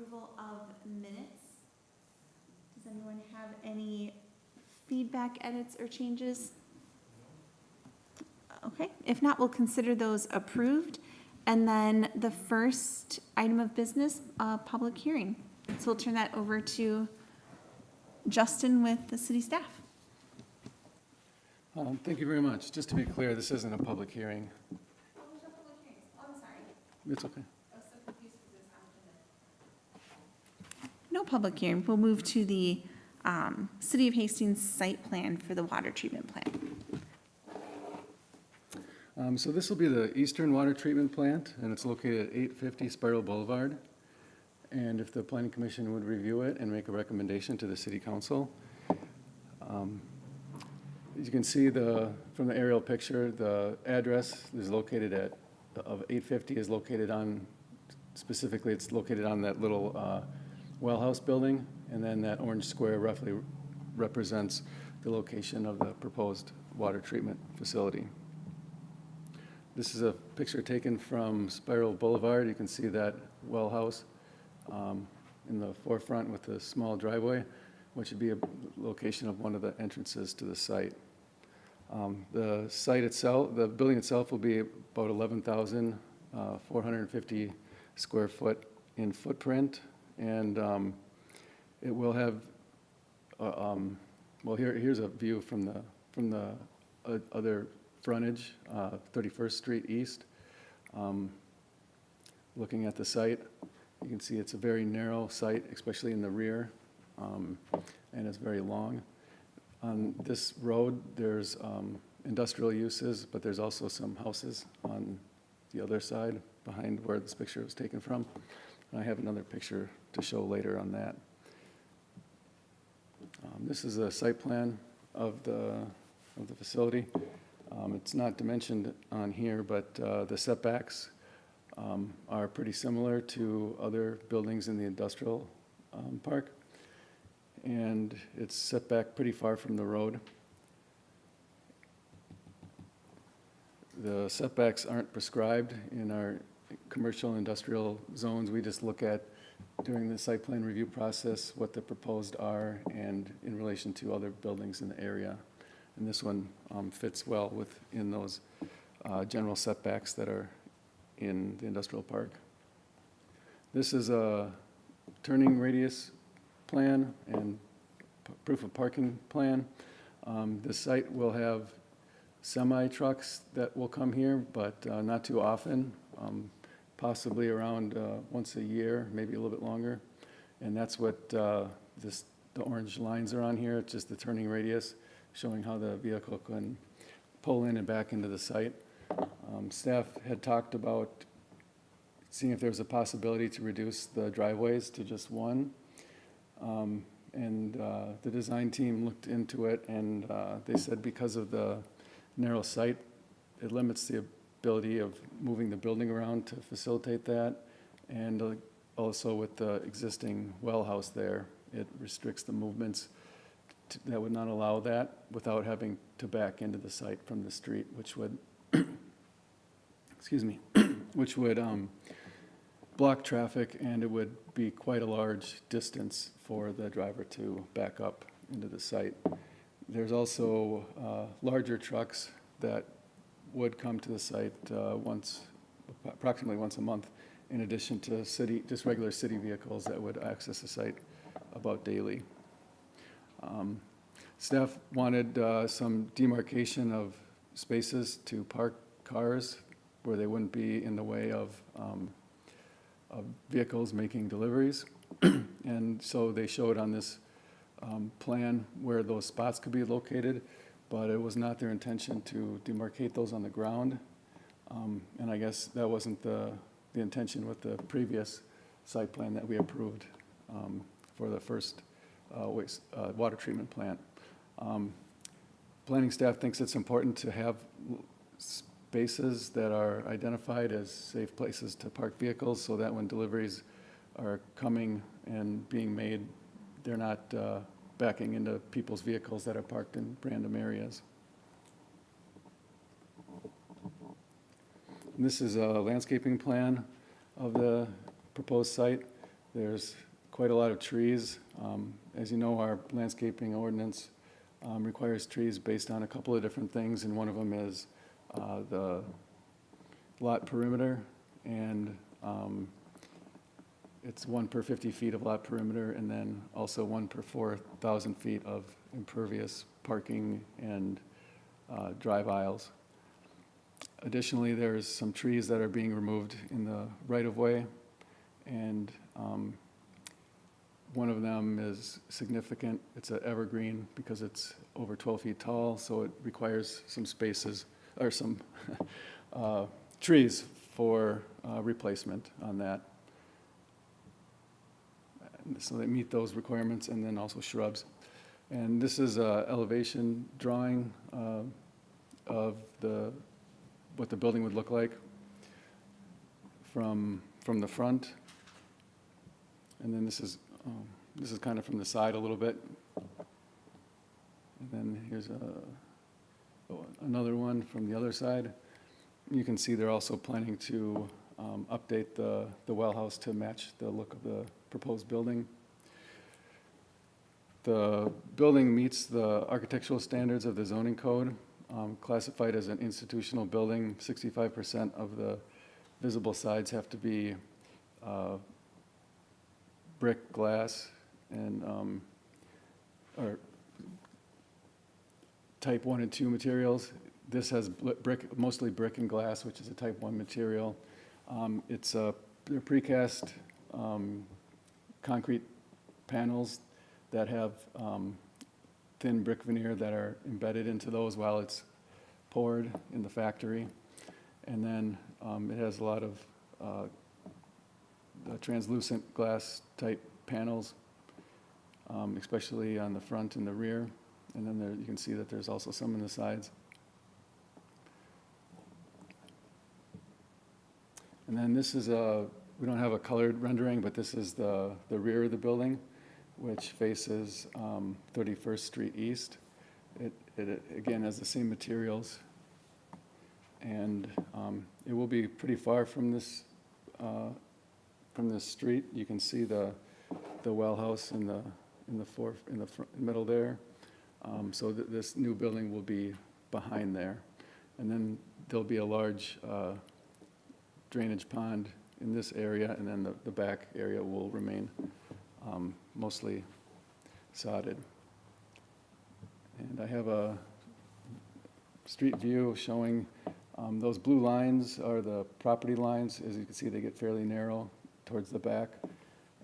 approval of minutes. Does anyone have any feedback, edits, or changes? Okay, if not, we'll consider those approved. And then the first item of business, public hearing. So we'll turn that over to Justin with the city staff. Thank you very much. Just to be clear, this isn't a public hearing. Oh, there's no public hearings. Oh, I'm sorry. It's okay. I was so confused because it's on the agenda. No public hearing. We'll move to the City of Hastings site plan for the water treatment plant. So this will be the Eastern Water Treatment Plant, and it's located at 850 Spiral Boulevard. And if the Planning Commission would review it and make a recommendation to the City Council. As you can see from the aerial picture, the address is located of 850 is located on, specifically it's located on that little well house building, and then that orange square roughly represents the location of the proposed water treatment facility. This is a picture taken from Spiral Boulevard. You can see that well house in the forefront with a small driveway, which would be a location of one of the entrances to the site. The site itself, the building itself will be about 11,450 square foot in footprint, and it will have, well, here's a view from the other frontage, 31st Street East. Looking at the site, you can see it's a very narrow site, especially in the rear, and it's very long. On this road, there's industrial uses, but there's also some houses on the other side behind where this picture was taken from. And I have another picture to show later on that. This is a site plan of the facility. It's not dimensioned on here, but the setbacks are pretty similar to other buildings in the industrial park. And it's set back pretty far from the road. The setbacks aren't prescribed in our commercial and industrial zones. We just look at, during the site plan review process, what the proposed are and in relation to other buildings in the area. And this one fits well within those general setbacks that are in the industrial park. This is a turning radius plan and proof of parking plan. The site will have semi-trucks that will come here, but not too often, possibly around once a year, maybe a little bit longer. And that's what the orange lines are on here. It's just the turning radius, showing how the vehicle can pull in and back into the site. Staff had talked about seeing if there was a possibility to reduce the driveways to just one. And the design team looked into it, and they said because of the narrow site, it limits the ability of moving the building around to facilitate that. And also with the existing well house there, it restricts the movements that would not allow that without having to back into the site from the street, which would, excuse me, which would block traffic, and it would be quite a large distance for the driver to back up into the site. There's also larger trucks that would come to the site approximately once a month, in addition to just regular city vehicles that would access the site about daily. Staff wanted some demarcation of spaces to park cars where they wouldn't be in the way of vehicles making deliveries. And so they showed on this plan where those spots could be located, but it was not their intention to demarcate those on the ground. And I guess that wasn't the intention with the previous site plan that we approved for the first water treatment plant. Planning staff thinks it's important to have spaces that are identified as safe places to park vehicles, so that when deliveries are coming and being made, they're not backing into people's vehicles that are parked in random areas. And this is a landscaping plan of the proposed site. There's quite a lot of trees. As you know, our landscaping ordinance requires trees based on a couple of different things, and one of them is the lot perimeter, and it's 1 per 50 feet of lot perimeter, and then also 1 per 4,000 feet of impervious parking and drive aisles. Additionally, there's some trees that are being removed in the right-of-way, and one of them is significant. It's an evergreen because it's over 12 feet tall, so it requires some spaces, or some trees for replacement on that. So they meet those requirements, and then also shrubs. And this is an elevation drawing of what the building would look like from the front. And then this is kind of from the side a little bit. And then here's another one from the other side. You can see they're also planning to update the well house to match the look of the proposed building. The building meets the architectural standards of the zoning code, classified as an institutional building. 65% of the visible sides have to be brick, glass, and or type 1 and 2 materials. This has mostly brick and glass, which is a type 1 material. They're precast concrete panels that have thin brick veneer that are embedded into those while it's poured in the factory. And then it has a lot of translucent glass type panels, especially on the front and the rear. And then you can see that there's also some in the sides. And then this is we don't have a colored rendering, but this is the rear of the building, which faces 31st Street East. It again has the same materials, and it will be pretty far from this street. You can see the well house in the middle there. So this new building will be behind there, and then there'll be a large drainage pond in this area, and then the back area will remain mostly sodded. And I have a street view showing those blue lines are the property lines. As you can see, they get fairly narrow towards the back.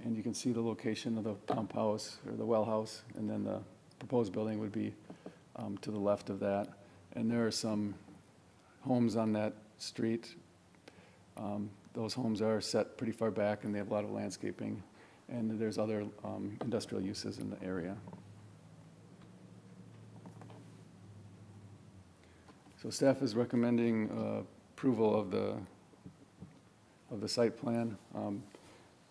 And you can see the location of the pump house or the well house, and then the proposed building would be to the left of that. And there are some homes on that street. Those homes are set pretty far back, and they have a lot of landscaping. And there's other industrial uses in the area. So staff is recommending approval of the site plan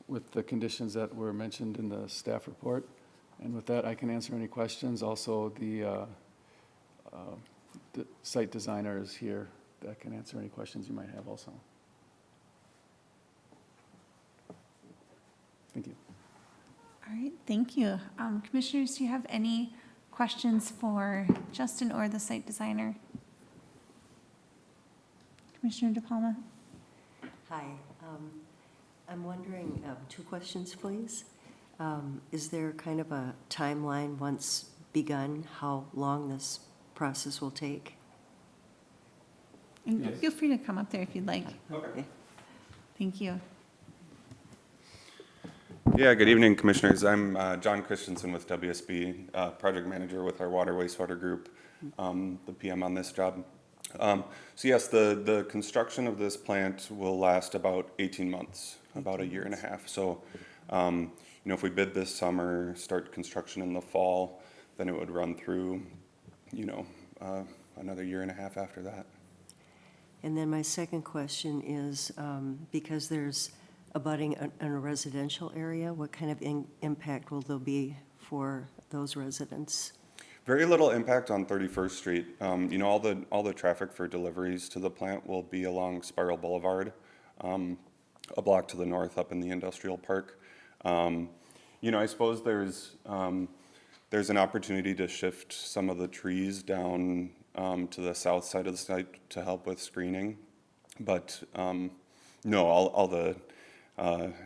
with the conditions that were mentioned in the staff report. And with that, I can answer any questions. Also, the site designer is here that can answer any questions you might have also. Thank you. All right, thank you. Commissioners, do you have any questions for Justin or the site designer? Commissioner DePalma? Hi. I'm wondering, 2 questions, please. Is there kind of a timeline once begun, how long this process will take? And Yes. feel free to come up there if you'd like. Okay. Thank you. Yeah, good evening, Commissioners. I'm John Christensen with WSB, Project Manager with our Water Wastewater Group, the PM on this job. So yes, the construction of this plant will last about 18 months, about a year and a half. So, if we bid this summer, start construction in the fall, then it would run through, another year and a half after that. And then my second question is, because there's abutting in a residential area, what kind of impact will there be for those residents? Very little impact on 31st Street. All the traffic for deliveries to the plant will be along Spiral Boulevard, a block to the north up in the industrial park. You know, I suppose there's an opportunity to shift some of the trees down to the south side of the site to help with screening. But no, all the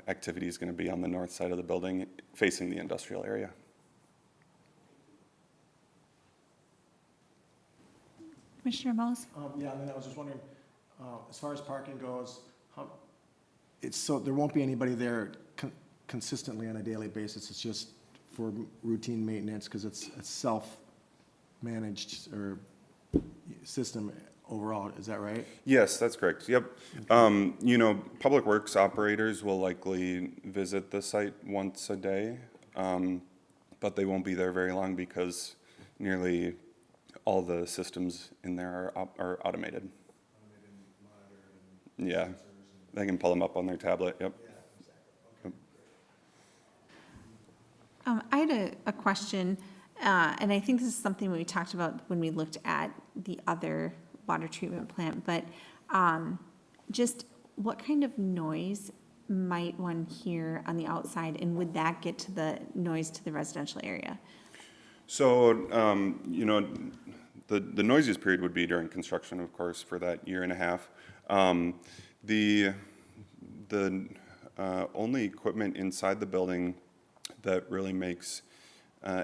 activity is going to be on the north side of the building facing the industrial area. Commissioner Mose? Yeah, and then I was just wondering, as far as parking goes, so there won't be anybody there consistently on a daily basis, it's just for routine maintenance, because it's a self-managed or system overall, is that right? Yes, that's correct. Yep. You know, Public Works operators will likely visit the site once a day, but they won't be there very long because nearly all the systems in there are automated. Yeah, they can pull them up on their tablet. Yep. I had a question, and I think this is something we talked about when we looked at the other water treatment plant, but just what kind of noise might one hear on the outside, and would that get to the noise to the residential area? So, you know, the noisiest period would be during construction, of course, for that year and a half. The only equipment inside the building that really makes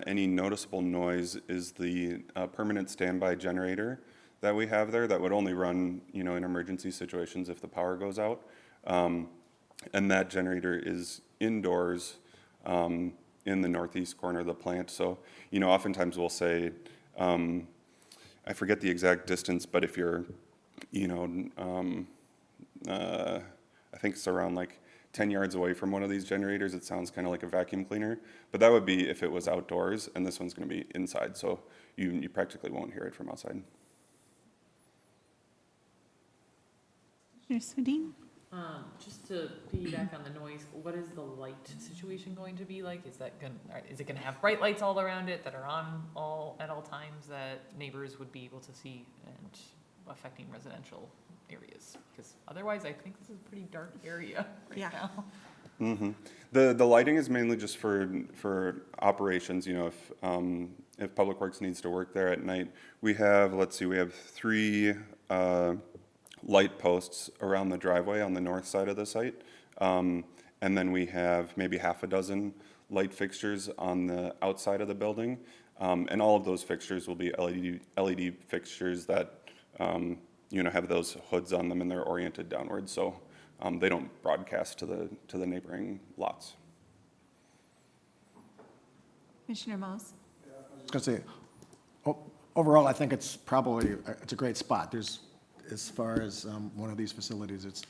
any noticeable noise is the permanent standby generator that we have there that would only run, you know, in emergency situations if the power goes out. And that generator is indoors in the northeast corner of the plant. So, you know, oftentimes we'll say, I forget the exact distance, but if you're, you know, I think it's around like 10 yards away from one of these generators, it sounds kind of like a vacuum cleaner. But that would be if it was outdoors, and this one's going to be inside, so you practically won't hear it from outside. Commissioner Swedien? Just to piggyback on the noise, what is the light situation going to be like? Is it gonna have bright lights all around it that are on at all times that neighbors would be able to see and affecting residential areas? Because otherwise, I think this is a pretty dark area right Yeah. now. Mm-hmm. The lighting is mainly just for operations. You know, if Public Works needs to work there at night, we have 3 light posts around the driveway on the north side of the site, and then we have maybe half a dozen light fixtures on the outside of the building, and all of those fixtures will be LED fixtures that you know, have those hoods on them and they're oriented downwards, so they don't broadcast to the neighboring lots. Commissioner Mose? I was going to say, overall, I think it's a great spot. There's, as far as one of these facilities, it's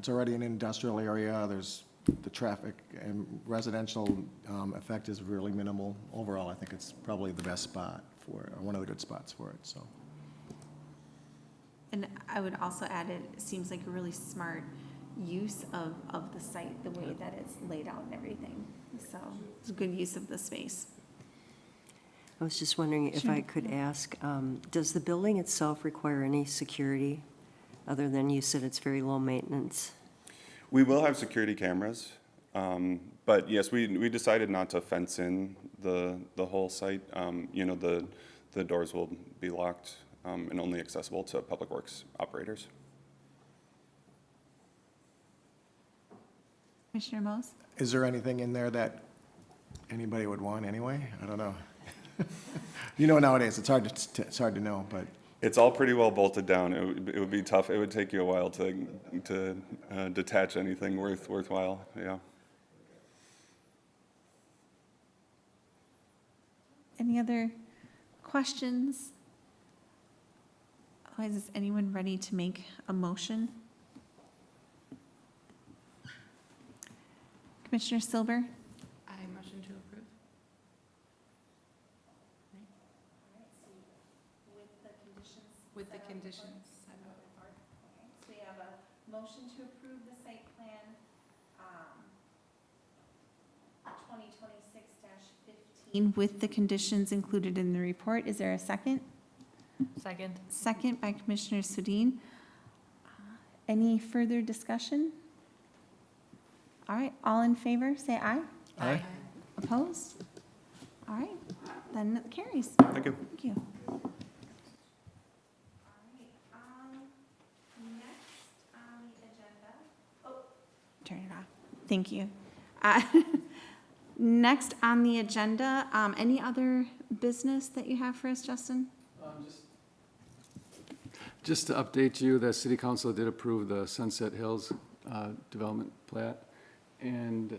already an industrial area. There's the traffic and residential effect is really minimal. Overall, I think it's probably the best spot or one of the good spots for it, so. And I would also add, it seems like a really smart use of the site, the way that it's laid out and everything. So it's a good use of the space. I was just wondering if I could ask, does the building itself require any security, other than you said it's very low maintenance? We will have security cameras, but yes, we decided not to fence in the whole site. You know, the doors will be locked and only accessible to Public Works operators. Commissioner Mose? Is there anything in there that anybody would want anyway? I don't know. You know, nowadays, it's hard to know, but. It's all pretty well bolted down. It would be tough. It would take you a while to detach anything worthwhile. Yeah. Any other questions? Otherwise, is anyone ready to make a motion? Commissioner Silver? I motion to approve. With the conditions. So we have a motion to approve the site plan, 2026-15 with the conditions included in the report. Is there a second? Second. Second by Commissioner Swedien. Any further discussion? All right, all in favor, say aye. Aye. Opposed? All right, then it carries. Thank you. Thank you. Next on the agenda. Turn it off. Thank you. Next on the agenda, any other business that you have for us, Justin? Just to update you, the city council did approve the Sunset Hills development plat. And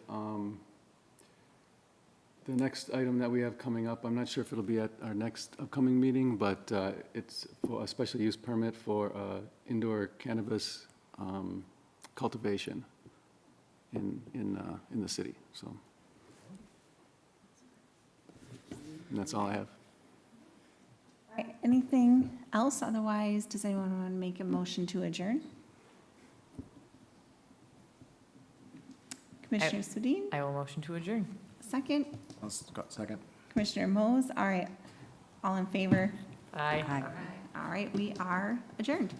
the next item that we have coming up, I'm not sure if it'll be at our next upcoming meeting, but it's for a special use permit for indoor cannabis cultivation in the city, so. And that's all I have. All right, anything else? Otherwise, does anyone want to make a motion to adjourn? Commissioner Sudin, I will motion to adjourn. second. Second. Commissioner Mose, all right. All in favor? Aye. Aye. All right, we are adjourned.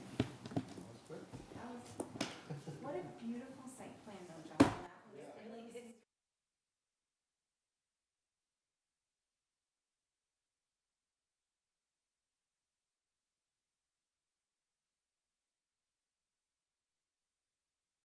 What a beautiful